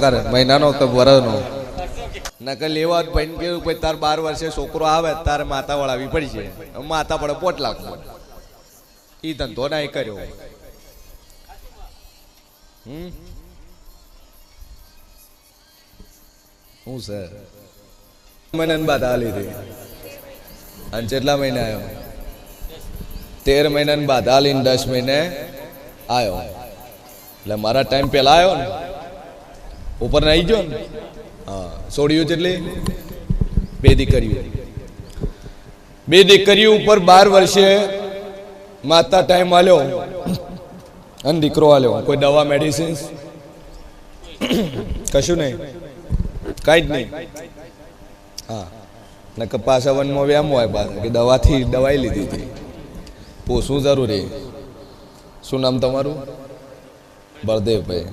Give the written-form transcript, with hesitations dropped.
પગાર મહિનાનો કે વરસનો નકર લેવા ભાઈ કેવું ભાઈ તાર 12 વર્ષે છોકરો આવે તારે માતા વળાવી પડી છે માતા પડે 5 લાખ ઈ ધંધો ના કર્યો હું સર મહિના બાદ આ લીધી અને કેટલા મહિને આવ્યો 13 મહિના બાદ આ લઈને 10 મહિને આવ્યો એટલે મારા ટાઈમ પહેલા આવ્યો ને ઉપર ને આવી ગયો ને હા છોડ્યું કેટલી 2 દીકરીઓ ઉપર 12 વર્ષે માતા ટાઈમ આલ્યો અને દીકરો આલ્યો કોઈ દવા મેડિસિન કશું નહીં કાંઈ જ નહીં હા ને પાછા વનમાં વ્યામ હોય પાછા કે દવાથી દવાઈ લીધી હતી પોસવું જરૂરી શું નામ તમારું બળદેવભાઈ